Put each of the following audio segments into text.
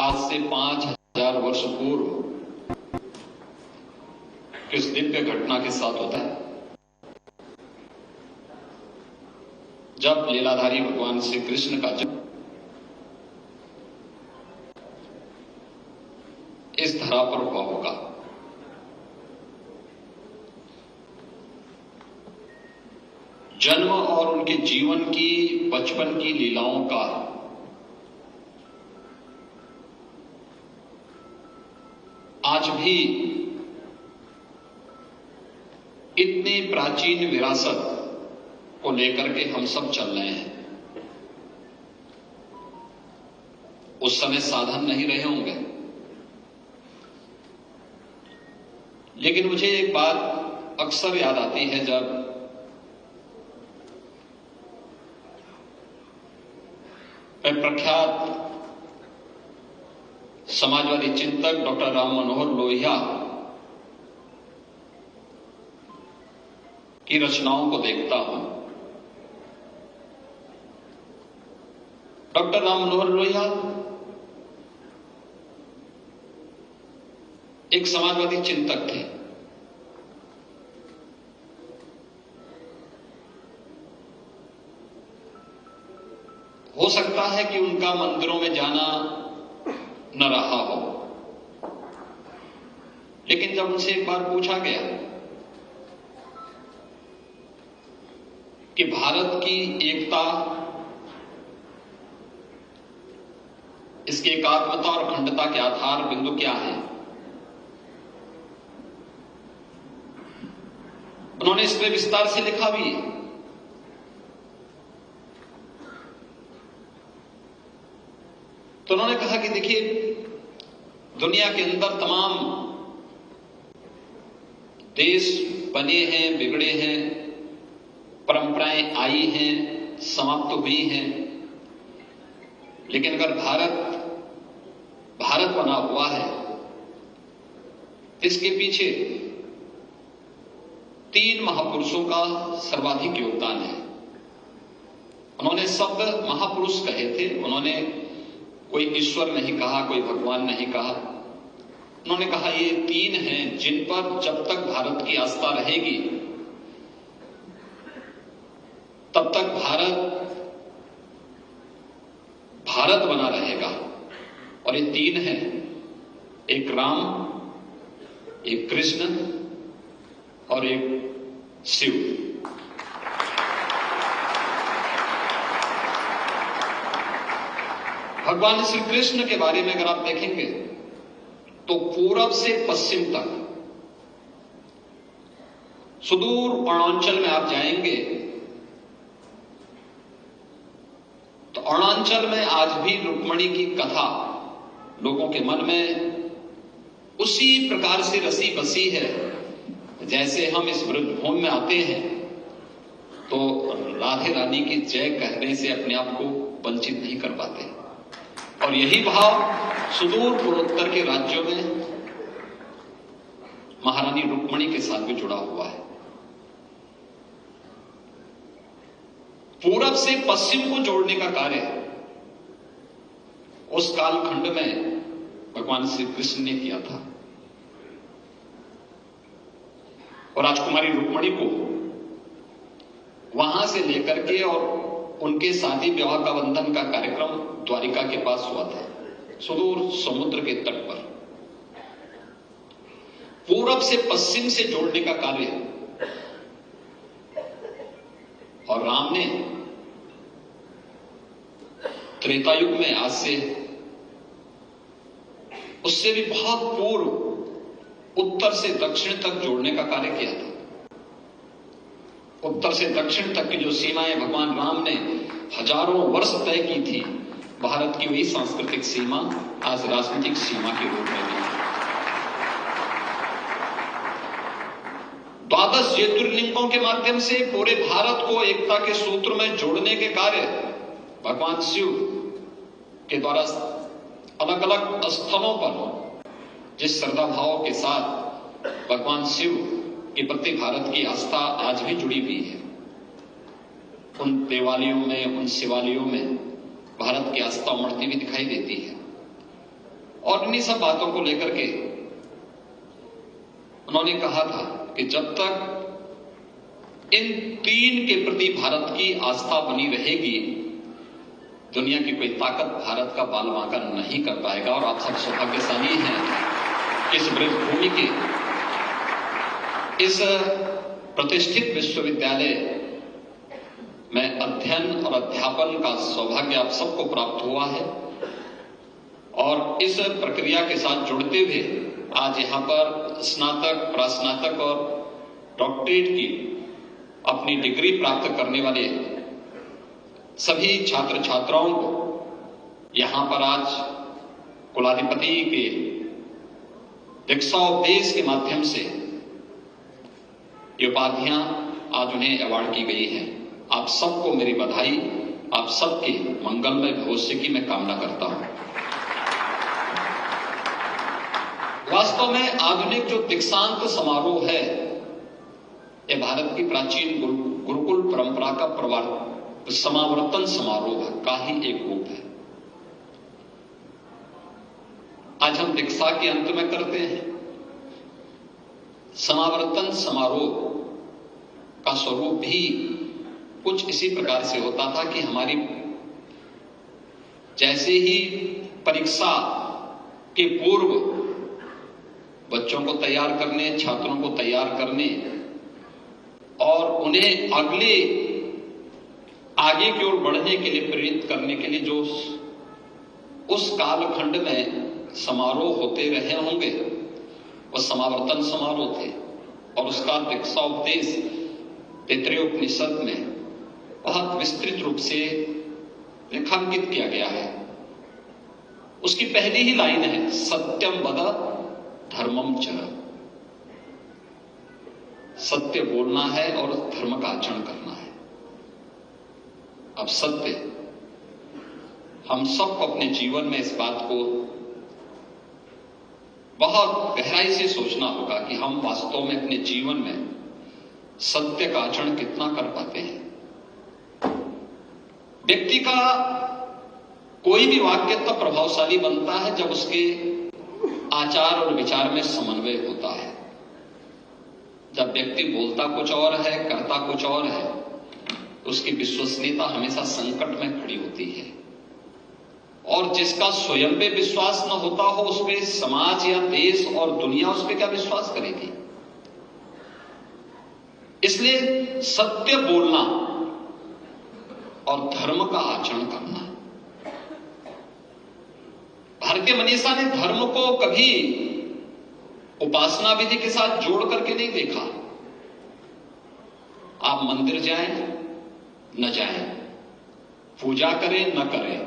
आज से 5000 वर्ष पूर्व किस दिन पे घटना के साथ होता है जब लीलाधारी भगवान श्री कृष्ण का जन्म इस धरा पर हुआ होगा। जन्म और उनके जीवन की बचपन की लीलाओं का आज भी इतनी प्राचीन विरासत को लेकर के हम सब चल रहे हैं। उस समय साधन नहीं रहे होंगे, लेकिन मुझे एक बात अक्सर याद आती है जब मैं प्रख्यात समाजवादी चिंतक डॉक्टर राम मनोहर लोहिया की रचनाओं को देखता हूं। डॉक्टर राम मनोहर लोहिया एक समाजवादी चिंतक थे। हो सकता है कि उनका मंदिरों में जाना न रहा हो, लेकिन जब उनसे एक बार पूछा गया कि भारत की एकता, इसकी एकात्मता और अखंडता के आधार बिंदु क्या है, उन्होंने इस पर विस्तार से लिखा भी है। तो उन्होंने कहा कि देखिए, दुनिया के अंदर तमाम देश बने हैं, बिगड़े हैं, परंपराएं आई हैं, समाप्त हुई हैं, लेकिन अगर भारत बना हुआ है, इसके पीछे 3 महापुरुषों का सर्वाधिक योगदान है। उन्होंने शब्द महापुरुष कहे थे। उन्होंने कोई ईश्वर नहीं कहा, कोई भगवान नहीं कहा। उन्होंने कहा ये 3 हैं जिन पर जब तक भारत की आस्था रहेगी तब तक भारत बना रहेगा। और ये 3 हैं, एक राम, एक कृष्ण और एक शिव। भगवान श्री कृष्ण के बारे में अगर आप देखेंगे तो पूरब से पश्चिम तक सुदूर अरुणाचल में आप जाएंगे तो अरुणाचल में आज भी रुक्मिणी की कथा लोगों के मन में उसी प्रकार से रसी बसी है जैसे हम इस ब्रजभूमि में आते हैं तो राधे रानी की जय कहने से अपने आप को वंचित नहीं कर पाते। और यही भाव सुदूर पूर्वोत्तर के राज्यों में महारानी रुक्मिणी के साथ भी जुड़ा हुआ है। पूरब से पश्चिम को जोड़ने का कार्य उस कालखंड में भगवान श्री कृष्ण ने किया था। और राजकुमारी रुक्मिणी को वहां से लेकर के और उनके शादी विवाह का बंधन का कार्यक्रम द्वारिका के पास हुआ था, सुदूर समुद्र के तट पर। पूरब से पश्चिम से जोड़ने का कार्य और राम ने त्रेता युग में आज से उससे भी बहुत पूर्व उत्तर से दक्षिण तक जोड़ने का कार्य किया था। उत्तर से दक्षिण तक की जो सीमाएं भगवान राम ने हजारों वर्ष तय की थी, भारत की वही सांस्कृतिक सीमा आज राजनीतिक सीमा के रूप में भी है। 12 ज्योतिर्लिंगों के माध्यम से पूरे भारत को एकता के सूत्र में जोड़ने के कार्य भगवान शिव के द्वारा अलग अलग स्थलों पर जिस श्रद्धा भाव के साथ भगवान शिव के प्रति भारत की आस्था आज भी जुड़ी हुई है, उन देवालयों में, उन शिवालयों में भारत की आस्था उमड़ती हुई दिखाई देती है। और इन्हीं सब बातों को लेकर के उन्होंने कहा था कि जब तक इन तीन के प्रति भारत की आस्था बनी रहेगी, दुनिया की कोई ताकत भारत का बालबांका नहीं कर पाएगा। और आप सब सौभाग्यशाली हैं इस ब्रजभूमि के, इस प्रतिष्ठित विश्वविद्यालय में अध्ययन और अध्यापन का सौभाग्य आप सबको प्राप्त हुआ है। और इस प्रक्रिया के साथ जुड़ते हुए आज यहाँ पर स्नातक, प्रास्नातक और डॉक्टरेट की अपनी डिग्री प्राप्त करने वाले सभी छात्र छात्राओं को यहाँ पर आज कुलाधिपति के दीक्षाउपदेश के माध्यम से ये उपाधियां आज उन्हें अवार्ड की गई है। आप सबको मेरी बधाई, आप सबके मंगलमय भविष्य की मैं कामना करता हूं। वास्तव में आधुनिक जो दीक्षांत समारोह है, यह भारत की प्राचीन गुरुकुल परंपरा का समावर्तन समारोह का ही एक रूप है। आज हम दीक्षा के अंत में करते हैं। समावर्तन समारोह का स्वरूप भी कुछ इसी प्रकार से होता था कि हमारी जैसे ही परीक्षा के पूर्व बच्चों को तैयार करने, छात्रों को तैयार करने और उन्हें आगे की ओर बढ़ने के लिए प्रेरित करने के लिए जो उस कालखंड में समारोह होते रहे होंगे, वह समावर्तन समारोह थे। और उसका दीक्षाउपदेश तैत्तिरीय उपनिषद में बहुत विस्तृत रूप से रेखांकित किया गया है। उसकी पहली ही लाइन है, सत्यम वद धर्मम चर। सत्य बोलना है और धर्म का आचरण करना है। अब सत्य, हम सबको अपने जीवन में इस बात को बहुत गहराई से सोचना होगा कि हम वास्तव में अपने जीवन में सत्य का आचरण कितना कर पाते हैं। व्यक्ति का कोई भी वाक्य तब प्रभावशाली बनता है जब उसके आचार और विचार में समन्वय होता है। जब व्यक्ति बोलता कुछ और है, करता कुछ और है, तो उसकी विश्वसनीयता हमेशा संकट में खड़ी होती है। और जिसका स्वयं पे विश्वास न होता हो, उस पे समाज या देश और दुनिया उस पे क्या विश्वास करेगी। इसलिए सत्य बोलना और धर्म का आचरण करना। भारतीय मनीषा ने धर्म को कभी उपासना विधि के साथ जोड़ करके नहीं देखा। आप मंदिर जाएं न जाएं, पूजा करें न करें,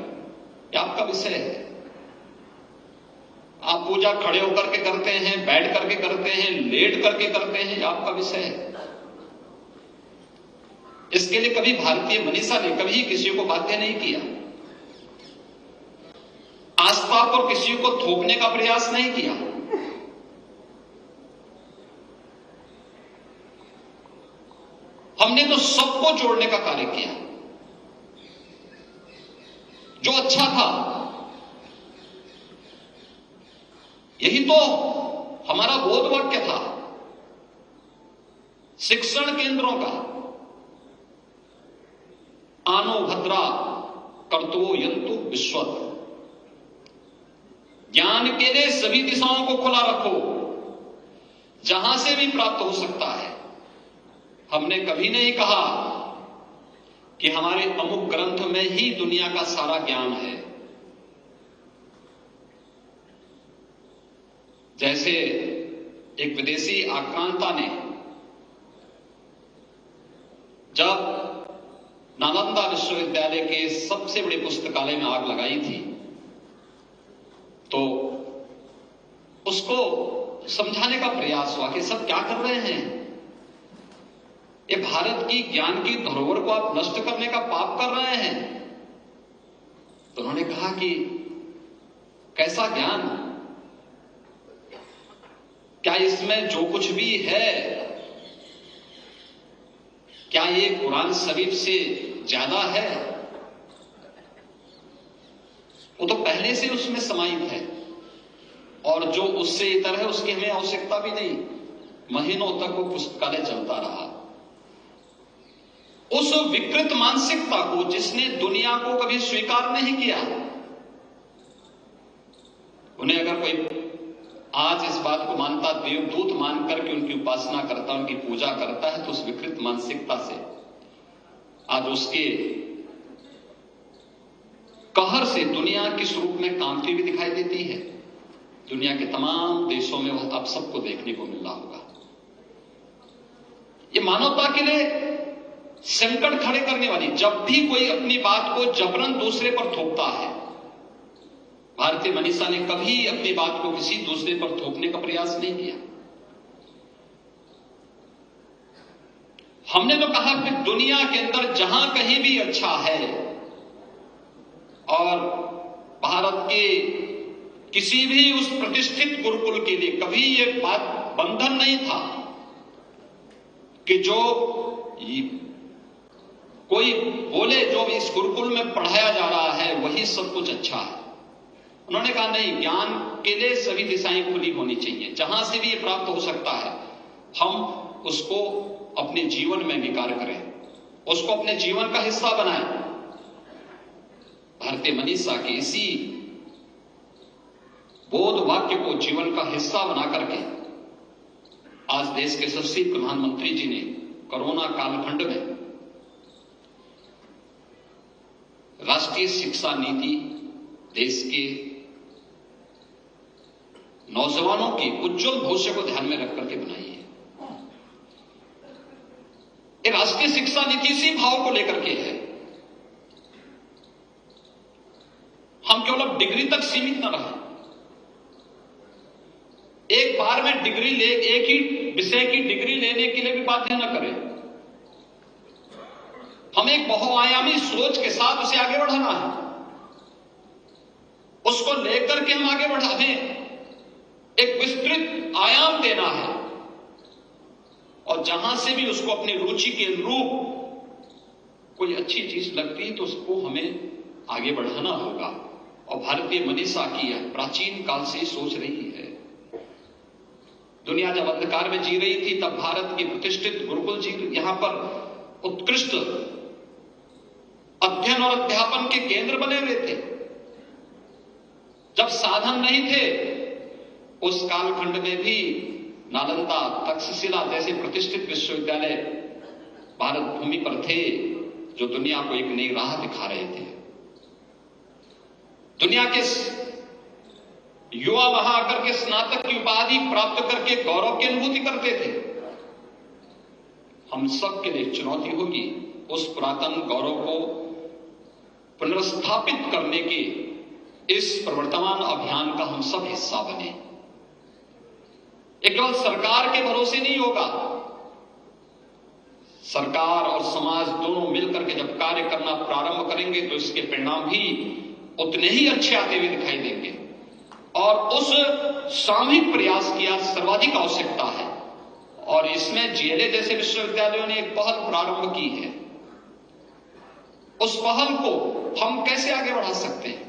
यह आपका विषय है। आप पूजा खड़े होकर के करते हैं, बैठ करके करते हैं, लेट करके करते हैं, यह आपका विषय है। इसके लिए कभी भारतीय मनीषा ने कभी किसी को बाध्य नहीं किया। आस्था पर किसी को थोपने का प्रयास नहीं किया। हमने तो सबको जोड़ने का कार्य किया। जो अच्छा था, यही तो हमारा बोध वाक्य था शिक्षण केंद्रों का। आनो भद्रा कर्तवो यंतु विश्वत। ज्ञान के लिए सभी दिशाओं को खुला रखो, जहां से भी प्राप्त हो सकता है। हमने कभी नहीं कहा कि हमारे अमुक ग्रंथ में ही दुनिया का सारा ज्ञान है। जैसे एक विदेशी आक्रांता ने जब नालंदा विश्वविद्यालय के सबसे बड़े पुस्तकालय में आग लगाई थी, तो उसको समझाने का प्रयास हुआ कि सब क्या कर रहे हैं, ये भारत की ज्ञान की धरोहर को आप नष्ट करने का पाप कर रहे हैं। तो उन्होंने कहा कि कैसा ज्ञान, क्या इसमें जो कुछ भी है, क्या ये कुरान शरीफ से ज्यादा है? वो तो पहले से उसमें समाहित है। और जो उससे इतर है उसकी हमें आवश्यकता भी नहीं। महीनों तक वो पुस्तकालय चलता रहा। उस विकृत मानसिकता को जिसने दुनिया को कभी स्वीकार नहीं किया, उन्हें अगर कोई आज इस बात को मानता, देवदूत मानकर के उनकी उपासना करता, उनकी पूजा करता है, तो उस विकृत मानसिकता से आज उसके कहर से दुनिया किस रूप में कांपती हुई दिखाई देती है। दुनिया के तमाम देशों में वह आप सबको देखने को मिल रहा होगा। ये मानवता के लिए संकट खड़े करने वाली, जब भी कोई अपनी बात को जबरन दूसरे पर थोपता है, भारतीय मनीषा ने कभी अपनी बात को किसी दूसरे पर थोपने का प्रयास नहीं किया। हमने तो कहा कि दुनिया के अंदर जहां कहीं भी अच्छा है, और भारत के किसी भी उस प्रतिष्ठित गुरुकुल के लिए कभी यह बात बंधन नहीं था कि जो कोई बोले जो इस गुरुकुल में पढ़ाया जा रहा है वही सब कुछ अच्छा है। उन्होंने कहा नहीं, ज्ञान के लिए सभी दिशाएं खुली होनी चाहिए, जहां से भी ये प्राप्त हो सकता है हम उसको अपने जीवन में विकार करें, उसको अपने जीवन का हिस्सा बनाएं। भारतीय मनीषा के इसी बोध वाक्य को जीवन का हिस्सा बना करके आज देश के यशस्वी प्रधानमंत्री जी ने कोरोना कालखंड में राष्ट्रीय शिक्षा नीति देश के नौजवानों के उज्जवल भविष्य को ध्यान में रख करके बनाई है। ये राष्ट्रीय शिक्षा नीति इसी भाव को लेकर के है। हम केवल अब डिग्री तक सीमित न रहे, एक बार में डिग्री ले, एक ही विषय की डिग्री लेने के लिए भी बाध्य न करें। हम एक बहुआयामी सोच के साथ उसे आगे बढ़ाना है, उसको लेकर के हम आगे बढ़ाने, एक विस्तृत आयाम देना है, और जहां से भी उसको अपनी रुचि के अनुरूप कोई अच्छी चीज लगती है तो उसको हमें आगे बढ़ाना होगा। और भारतीय मनीषा की यह प्राचीन काल से सोच रही है। दुनिया जब अंधकार में जी रही थी तब भारत के प्रतिष्ठित गुरुकुल जी यहां पर उत्कृष्ट अध्ययन और अध्यापन के केंद्र बने हुए थे। जब साधन नहीं थे उस कालखंड में भी नालंदा, तक्षशिला जैसे प्रतिष्ठित विश्वविद्यालय भारत भूमि पर थे, जो दुनिया को एक नई राह दिखा रहे थे। दुनिया के युवा वहां आकर के स्नातक की उपाधि प्राप्त करके गौरव की अनुभूति करते थे। हम सब के लिए चुनौती होगी उस पुरातन गौरव को पुनर्स्थापित करने के इस प्रवर्तमान अभियान का हम सब हिस्सा बने। ये केवल सरकार के भरोसे नहीं होगा, सरकार और समाज दोनों मिलकर के जब कार्य करना प्रारंभ करेंगे तो इसके परिणाम भी उतने ही अच्छे आते हुए दिखाई देंगे। और उस सामूहिक प्रयास की आज सर्वाधिक आवश्यकता है, और इसमें जीएलए जैसे विश्वविद्यालयों ने एक पहल प्रारंभ की है। उस पहल को हम कैसे आगे बढ़ा सकते हैं?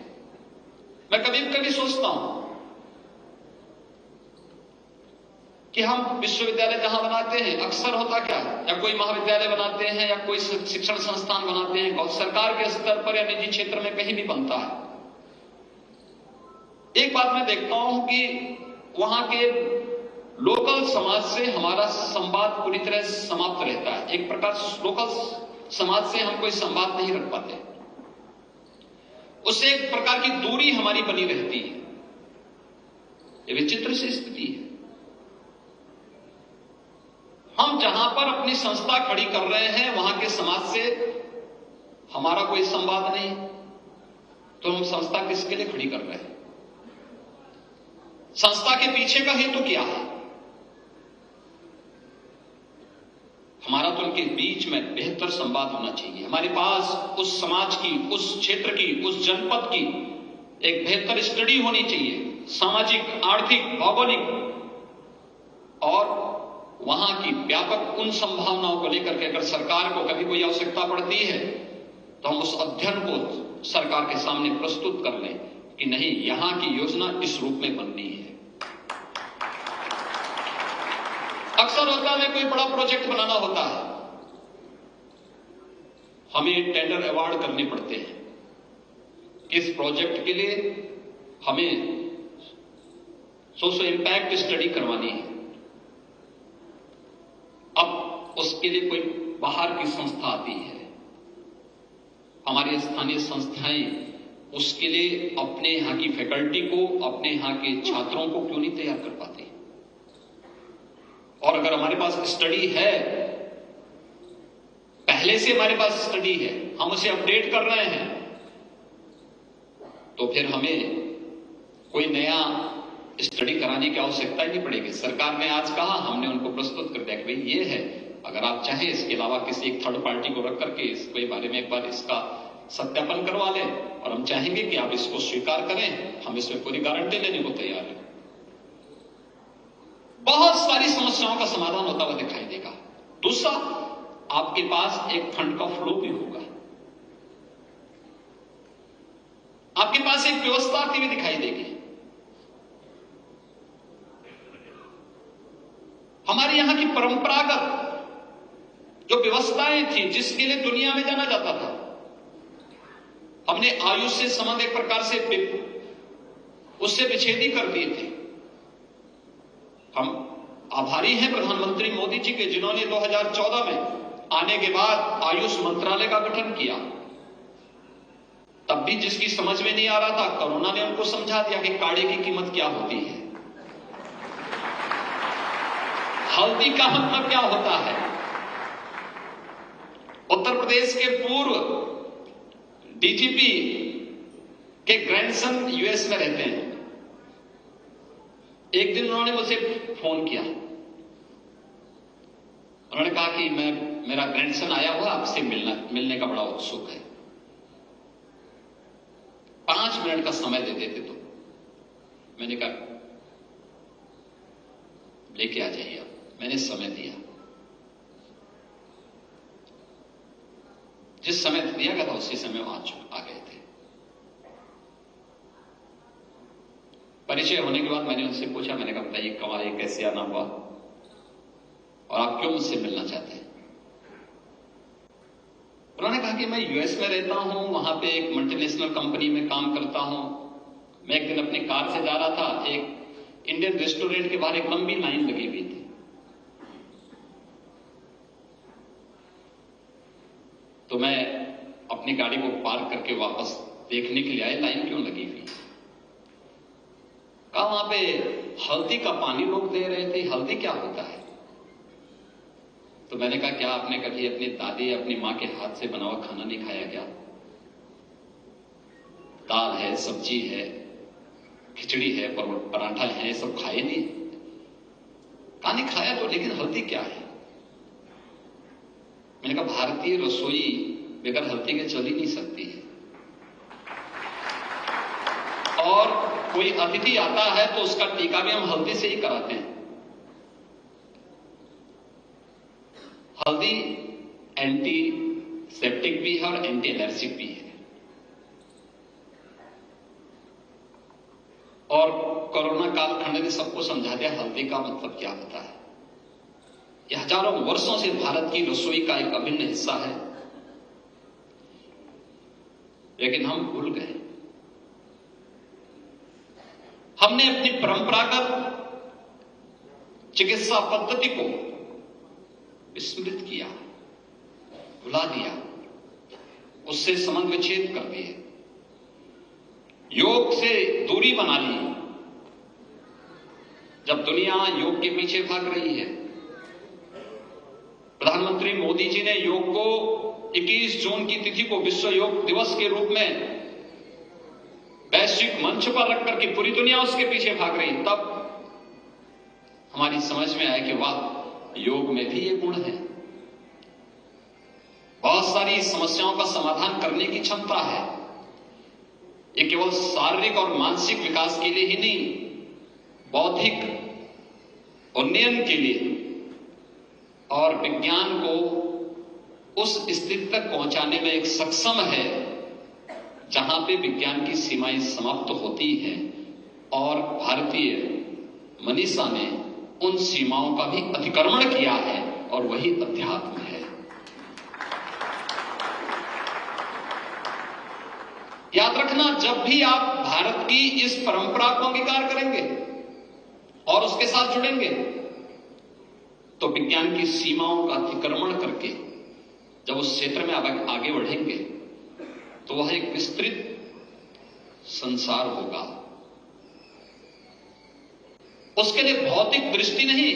मैं कभी कभी सोचता हूं कि हम विश्वविद्यालय जहां बनाते हैं, अक्सर होता क्या है, या कोई महाविद्यालय बनाते हैं या कोई शिक्षण संस्थान बनाते हैं, सरकार के स्तर पर या निजी क्षेत्र में कहीं भी बनता है, एक बात मैं देखता हूं कि वहां के लोकल समाज से हमारा संवाद पूरी तरह समाप्त रहता है। एक प्रकार लोकल समाज से हम कोई संवाद नहीं रख पाते, उससे एक प्रकार की दूरी हमारी बनी रहती है। ये विचित्र सी स्थिति है। हम जहां पर अपनी संस्था खड़ी कर रहे हैं वहां के समाज से हमारा कोई संवाद नहीं, तो हम संस्था किसके लिए खड़ी कर रहे हैं? संस्था के पीछे का हेतु क्या है? हमारा तो उनके बीच में बेहतर संवाद होना चाहिए। हमारे पास उस समाज की, उस क्षेत्र की, उस जनपद की एक बेहतर स्टडी होनी चाहिए, सामाजिक, आर्थिक, भौगोलिक, और वहां की व्यापक उन संभावनाओं को लेकर के अगर सरकार को कभी कोई आवश्यकता पड़ती है तो हम उस अध्ययन को सरकार के सामने प्रस्तुत कर लें कि नहीं, यहां की योजना इस रूप में बननी है। बड़ौदा में कोई बड़ा प्रोजेक्ट बनाना होता है, हमें टेंडर अवार्ड करने पड़ते हैं। इस प्रोजेक्ट के लिए हमें सोशल इंपैक्ट स्टडी करवानी है। अब उसके लिए कोई बाहर की संस्था आती है, हमारी स्थानीय संस्थाएं उसके लिए अपने यहां की फैकल्टी को, अपने यहां के छात्रों को क्यों नहीं तैयार कर पाती? और अगर हमारे पास स्टडी है, पहले से हमारे पास स्टडी है, हम उसे अपडेट कर रहे हैं, तो फिर हमें कोई नया स्टडी कराने की आवश्यकता ही नहीं पड़ेगी। सरकार ने आज कहा, हमने उनको प्रस्तुत कर दिया कि भाई ये है, अगर आप चाहें इसके अलावा किसी एक थर्ड पार्टी को रख करके इसके बारे में एक बार इसका सत्यापन करवा लें, और हम चाहेंगे कि आप इसको स्वीकार करें, हम इसमें पूरी गारंटी लेने को तैयार हैं। बहुत सारी समस्याओं का समाधान होता हुआ दिखाई देगा। दूसरा, आपके पास एक फंड का फ्लो भी होगा, आपके पास एक व्यवस्था आती हुई दिखाई देगी। हमारे यहां की परंपरागत जो व्यवस्थाएं थी, जिसके लिए दुनिया में जाना जाता था, हमने आयुष से संबंध एक प्रकार से उससे विच्छेदी कर दिए थे। हम आभारी हैं प्रधानमंत्री मोदी जी के, जिन्होंने 2014 में आने के बाद आयुष मंत्रालय का गठन किया। तब भी जिसकी समझ में नहीं आ रहा था, कोरोना ने उनको समझा दिया कि काढ़े की कीमत क्या होती है, हल्दी का मतलब क्या होता है। उत्तर प्रदेश के पूर्व डीजीपी के ग्रैंडसन यूएस में रहते हैं। एक दिन उन्होंने मुझे फोन किया, उन्होंने कहा कि मेरा ग्रैंडसन आया हुआ, आपसे मिलने का बड़ा उत्सुक है, 5 मिनट का समय दे देते तो। मैंने कहा लेके आ जाइए आप। मैंने समय दिया, जिस समय दिया गया था उसी समय वो आ गए थे। परिचय होने के बाद मैंने उनसे पूछा, मैंने कहा बताइए कब आए, कैसे आना हुआ, और आप क्यों मुझसे मिलना चाहते हैं? उन्होंने कहा कि मैं यूएस में रहता हूं, वहां पे एक मल्टीनेशनल कंपनी में काम करता हूं। मैं एक दिन अपनी कार से जा रहा था, एक इंडियन रेस्टोरेंट के बाहर एक लंबी लाइन लगी हुई थी, तो मैं अपनी गाड़ी को पार्क करके वापस देखने के लिए आया लाइन क्यों लगी हुई। कहा वहां पे हल्दी का पानी लोग दे रहे थे। हल्दी क्या होता है? तो मैंने कहा क्या आपने कभी अपनी दादी या अपनी मां के हाथ से बना हुआ खाना नहीं खाया क्या? दाल है, सब्जी है, खिचड़ी है, पराठा है, सब खाए नहीं? कहा नहीं खाया तो, लेकिन हल्दी क्या है? मैंने कहा भारतीय रसोई बगैर हल्दी के चल ही नहीं सकती है, और कोई अतिथि आता है तो उसका टीका भी हम हल्दी से ही कराते हैं। हल्दी एंटीसेप्टिक भी है और एंटी एलर्जिक भी है, और कोरोना कालखंड ने सबको समझा दिया हल्दी का मतलब क्या होता है। यह हजारों वर्षों से भारत की रसोई का एक अभिन्न हिस्सा है, लेकिन हम भूल गए। हमने अपनी परंपरागत चिकित्सा पद्धति को विस्मृत किया, भुला दिया, उससे संबंध विच्छेद कर दिए, योग से दूरी बना ली। जब दुनिया योग के पीछे भाग रही है, प्रधानमंत्री मोदी जी ने योग को 21 जून की तिथि को विश्व योग दिवस के रूप में वैश्विक मंच पर रखकर के पूरी दुनिया उसके पीछे भाग रही, तब हमारी समझ में आया कि वाह, योग में भी ये गुण है। बहुत सारी समस्याओं का समाधान करने की क्षमता है। ये केवल शारीरिक और मानसिक विकास के लिए ही नहीं, बौद्धिक उन्नयन के लिए और विज्ञान को उस स्थिति तक पहुंचाने में एक सक्षम है जहां पे विज्ञान की सीमाएं समाप्त होती हैं, और भारतीय मनीषा ने उन सीमाओं का भी अतिक्रमण किया है, और वही अध्यात्म है। याद रखना, जब भी आप भारत की इस परंपरा को अंगीकार करेंगे और उसके साथ जुड़ेंगे, तो विज्ञान की सीमाओं का अतिक्रमण करके जब उस क्षेत्र में आगे बढ़ेंगे, तो वह एक विस्तृत संसार होगा। उसके लिए भौतिक दृष्टि नहीं,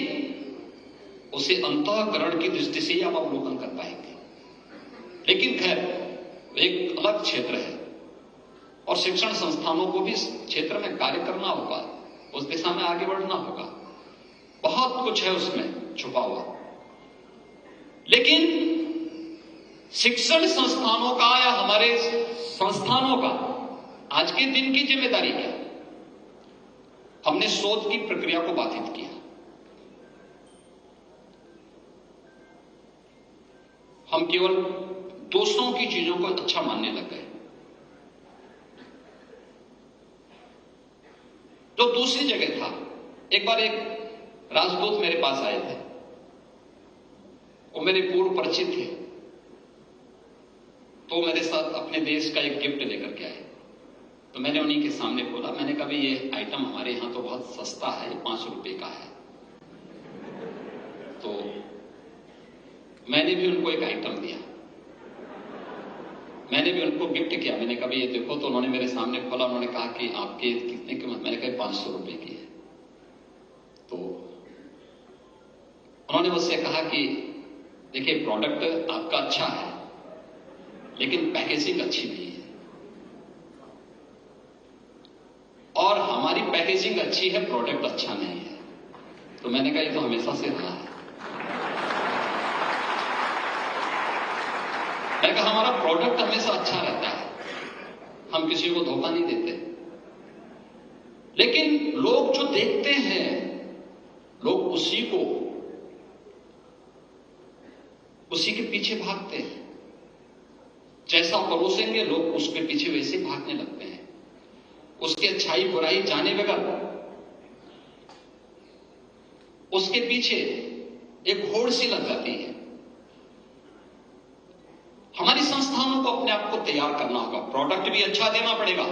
उसे अंतःकरण की दृष्टि से ही आप अवलोकन कर पाएंगे। लेकिन खैर, एक अलग क्षेत्र है, और शिक्षण संस्थानों को भी इस क्षेत्र में कार्य करना होगा, उस दिशा में आगे बढ़ना होगा। बहुत कुछ है उसमें छुपा हुआ। लेकिन शिक्षण संस्थानों का या हमारे संस्थानों का आज के दिन की जिम्मेदारी क्या? हमने शोध की प्रक्रिया को बाधित किया। हम केवल दूसरों की चीजों को अच्छा मानने लग गए। जो दूसरी जगह था, एक बार एक राजदूत मेरे पास आए थे, वो मेरे पूर्व परिचित थे, तो मेरे साथ अपने देश का एक गिफ्ट लेकर के आए। तो मैंने उन्हीं के सामने बोला, मैंने कहा ये आइटम हमारे यहां तो बहुत सस्ता है, 5 रुपए का है। तो मैंने भी उनको एक आइटम दिया, मैंने भी उनको गिफ्ट किया। मैंने कहा ये देखो। तो उन्होंने मेरे सामने खोला, उन्होंने कहा कि आपके कितने कीमत? मैंने कहा 500 रुपए की है। तो उन्होंने मुझसे कहा कि देखिए, प्रोडक्ट आपका अच्छा है, लेकिन पैकेजिंग अच्छी नहीं है, और हमारी पैकेजिंग अच्छी है, प्रोडक्ट अच्छा नहीं है। तो मैंने कहा ये तो हमेशा से रहा है। मैंने कहा हमारा प्रोडक्ट हमेशा अच्छा रहता है, हम किसी को धोखा नहीं देते। लेकिन लोग जो देखते हैं, लोग उसी के पीछे भागते हैं। जैसा परोसेंगे, लोग उसके पीछे वैसे भागने लगते हैं। उसकी अच्छाई बुराई जाने बगैर उसके पीछे एक होड़ सी लग जाती है। हमारी संस्थानों को अपने आप को तैयार करना होगा, प्रोडक्ट भी अच्छा देना पड़ेगा,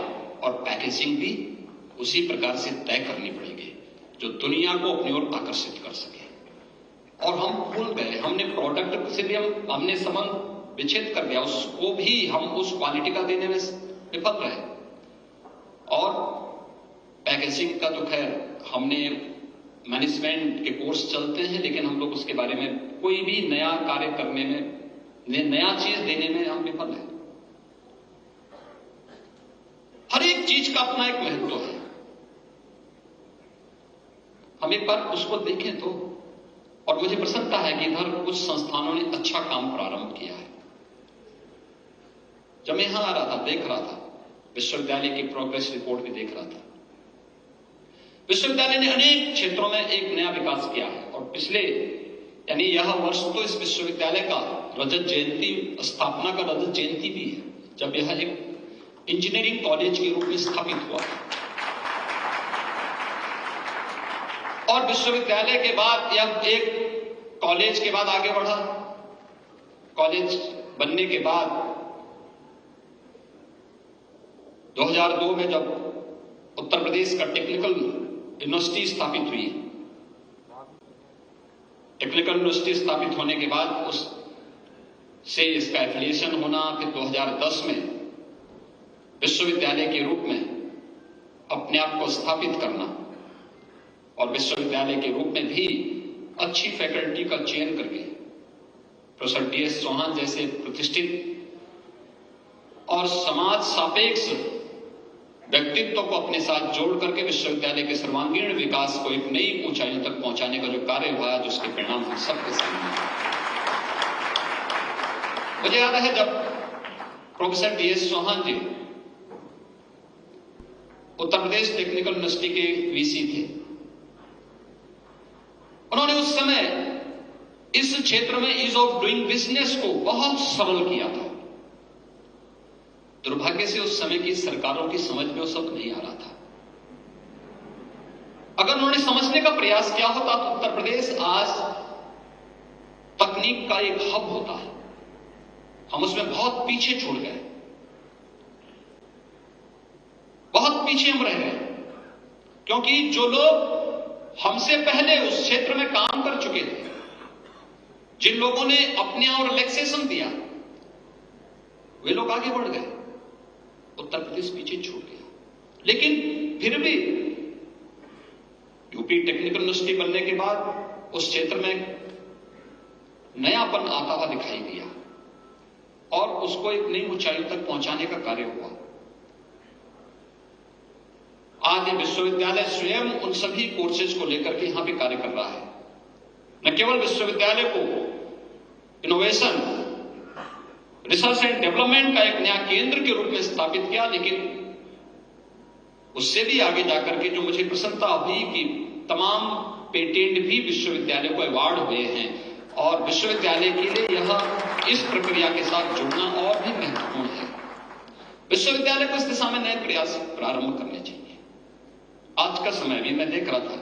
और पैकेजिंग भी उसी प्रकार से तय करनी पड़ेगी जो दुनिया को अपनी ओर आकर्षित कर सके। और हम भूल गए, हमने प्रोडक्ट से भी हमने संबंध विच्छेद कर दिया, उसको भी हम उस क्वालिटी का देने में विफल रहे। और पैकेजिंग का तो खैर, हमने मैनेजमेंट के कोर्स चलते हैं, लेकिन हम लोग उसके बारे में कोई भी नया कार्य करने में, नया चीज देने में हम विफल हैं। हर एक चीज का अपना एक महत्व है। हम एक बार उसको देखें तो, और मुझे प्रसन्नता है कि इधर कुछ संस्थानों ने अच्छा काम प्रारंभ किया है। जब मैं यहां आ रहा था, देख रहा था, विश्वविद्यालय की प्रोग्रेस रिपोर्ट भी देख रहा था। विश्वविद्यालय ने अनेक क्षेत्रों में एक नया विकास किया है, और पिछले यानी यह वर्ष तो इस विश्वविद्यालय का रजत जयंती, स्थापना का रजत जयंती भी है, जब यह एक इंजीनियरिंग कॉलेज के रूप में स्थापित हुआ। और विश्वविद्यालय के बाद यह एक कॉलेज के बाद आगे बढ़ा। कॉलेज बनने के बाद 2002 में जब उत्तर प्रदेश का टेक्निकल यूनिवर्सिटी स्थापित हुई, टेक्निकल यूनिवर्सिटी स्थापित होने के बाद उस से इसका एफिलिएशन होना, फिर 2010 में विश्वविद्यालय के रूप में अपने आप को स्थापित करना, और विश्वविद्यालय के रूप में भी अच्छी फैकल्टी का चयन करके प्रोफेसर टी.एस. चौहान जैसे प्रतिष्ठित और समाज सापेक्ष व्यक्तित्व को अपने साथ जोड़ करके विश्वविद्यालय के सर्वांगीण विकास को एक नई ऊंचाइयों तक पहुंचाने का जो कार्य हुआ, जिसके परिणाम हम सबके सामने। मुझे याद है जब प्रोफेसर टी.एस. चौहान जी उत्तर प्रदेश टेक्निकल यूनिवर्सिटी के वीसी थे, उन्होंने उस समय इस क्षेत्र में ईज ऑफ डूइंग बिजनेस को बहुत सरल किया था। दुर्भाग्य से उस समय की सरकारों की समझ में वो सब नहीं आ रहा था। अगर उन्होंने समझने का प्रयास किया होता तो उत्तर प्रदेश आज तकनीक का एक हब होता है। हम उसमें बहुत पीछे छूट गए, बहुत पीछे हम रह गए, क्योंकि जो लोग हमसे पहले उस क्षेत्र में काम कर चुके थे, जिन लोगों ने अपने और रिलैक्सेशन दिया, वे लोग आगे बढ़ गए, उत्तर प्रदेश पीछे छूट गया। लेकिन फिर भी यूपी टेक्निकल यूनिवर्सिटी बनने के बाद उस क्षेत्र में नयापन आता हुआ दिखाई दिया और उसको एक नई ऊंचाई तक पहुंचाने का कार्य हुआ। आज ये विश्वविद्यालय स्वयं उन सभी कोर्सेज को लेकर के यहां पे कार्य कर रहा है। न केवल विश्वविद्यालय को इनोवेशन, रिसर्च एंड डेवलपमेंट का एक नया केंद्र के रूप में स्थापित किया, लेकिन उससे भी आगे जाकर के जो मुझे प्रसन्नता हुई कि तमाम पेटेंट भी विश्वविद्यालय को अवार्ड हुए हैं और विश्वविद्यालय के लिए यह इस प्रक्रिया के साथ जुड़ना और भी महत्वपूर्ण है। विश्वविद्यालय को इस दिशा में नए प्रयास प्रारंभ करने चाहिए। आज का समय भी मैं देख रहा था,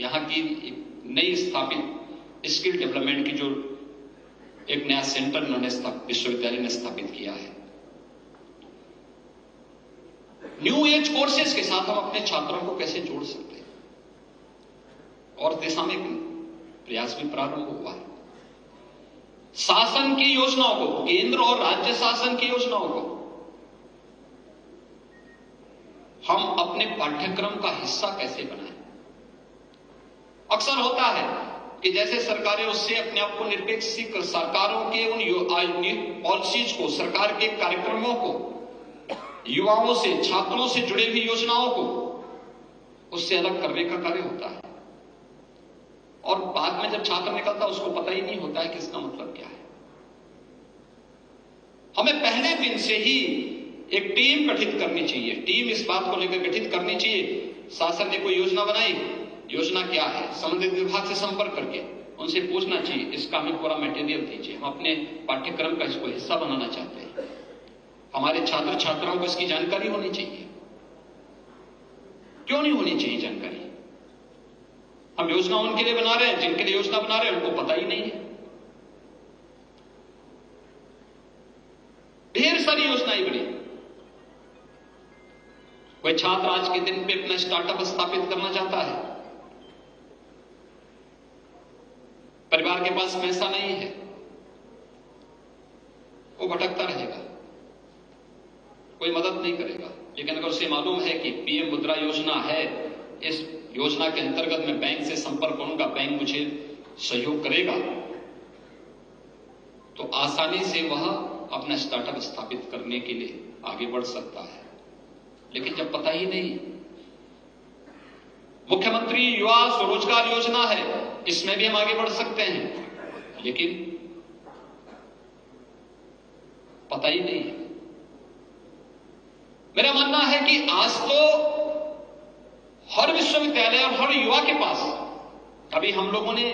यहां की एक नई स्थापित स्किल डेवलपमेंट की जो एक नया सेंटर उन्होंने विश्वविद्यालय ने स्थापित किया है। न्यू एज कोर्सेज के साथ हम अपने छात्रों को कैसे जोड़ सकते हैं, और दिशा में प्रयास भी प्रारंभ हुआ है। शासन की योजनाओं को, केंद्र और राज्य शासन की योजनाओं को हम अपने पाठ्यक्रम का हिस्सा कैसे बनाएं। अक्सर होता है कि जैसे सरकारें उससे अपने आप को निरपेक्ष सीख, सरकारों के उन पॉलिसीज को, सरकार के कार्यक्रमों को, युवाओं से, छात्रों से जुड़े हुई योजनाओं को उससे अलग करने का कार्य होता है, और बाद में जब छात्र निकलता है उसको पता ही नहीं होता है कि इसका मतलब क्या है। हमें पहले दिन से ही एक टीम गठित करनी चाहिए, टीम इस बात को लेकर गठित करनी चाहिए। शासन ने कोई योजना बनाई, योजना क्या है, संबंधित विभाग से संपर्क करके उनसे पूछना चाहिए, इसका हमें पूरा मटेरियल दीजिए, हम अपने पाठ्यक्रम का इसको हिस्सा बनाना चाहते हैं। हमारे छात्र छात्राओं को इसकी जानकारी होनी चाहिए। क्यों नहीं होनी चाहिए जानकारी? हम योजना उनके लिए बना रहे हैं जिनके लिए योजना बना रहे हैं उनको पता ही नहीं है। ढेर सारी योजनाएं बनी। कोई छात्र आज के दिन पे अपना स्टार्टअप स्थापित करना चाहता है, परिवार के पास पैसा नहीं है, वो भटकता रहेगा, कोई मदद नहीं करेगा। लेकिन अगर उसे मालूम है कि पीएम मुद्रा योजना है, इस योजना के अंतर्गत मैं बैंक से संपर्क करूंगा, बैंक मुझे सहयोग करेगा, तो आसानी से वह अपना स्टार्टअप स्थापित करने के लिए आगे बढ़ सकता है। लेकिन जब पता ही नहीं, मुख्यमंत्री युवा स्वरोजगार योजना है, इसमें भी हम आगे बढ़ सकते हैं, लेकिन पता ही नहीं है। मेरा मानना है कि आज तो हर विश्वविद्यालय और हर युवा के पास, अभी हम लोगों ने,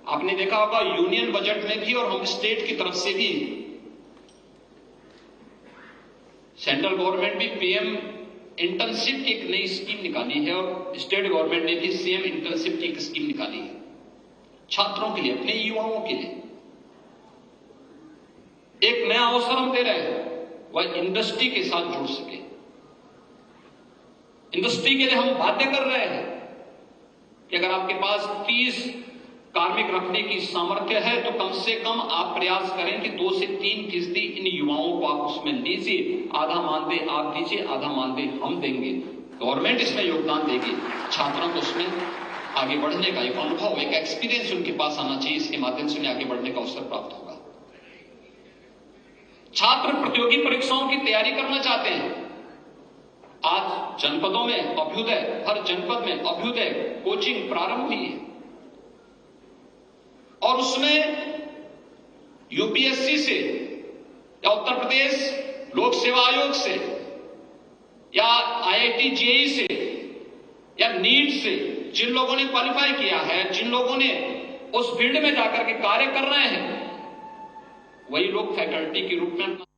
आपने देखा होगा यूनियन बजट में भी और हम स्टेट की तरफ से भी, सेंट्रल गवर्नमेंट भी पीएम इंटर्नशिप की एक नई स्कीम निकाली है और स्टेट गवर्नमेंट ने भी सीएम इंटर्नशिप की एक स्कीम निकाली है छात्रों के लिए, अपने युवाओं के लिए। एक नया अवसर हम दे रहे हैं, वह इंडस्ट्री के साथ जुड़ सके। इंडस्ट्री के लिए हम बाध्य कर रहे हैं कि अगर आपके पास 30 कार्मिक रखने की सामर्थ्य है तो कम से कम आप प्रयास करें कि 2 से 3% इन युवाओं को आप उसमें लीजिए। आधा मानदेय आप दीजिए, आधा मानदेय हम देंगे, गवर्नमेंट इसमें योगदान देगी। छात्रों को उसमें आगे बढ़ने का एक अनुभव, एक एक्सपीरियंस उनके पास आना चाहिए, इसके माध्यम से उन्हें आगे बढ़ने का अवसर प्राप्त होगा। छात्र प्रतियोगी परीक्षाओं की तैयारी करना चाहते हैं, आज जनपदों में अभ्युदय, हर जनपद में अभ्युदय कोचिंग प्रारंभ हुई है और उसमें यूपीएससी से या उत्तर प्रदेश लोक सेवा आयोग से या आईआईटी जेईई से या नीट से जिन लोगों ने क्वालिफाई किया है, जिन लोगों ने उस फील्ड में जाकर के कार्य कर रहे हैं, वही लोग फैकल्टी के रूप में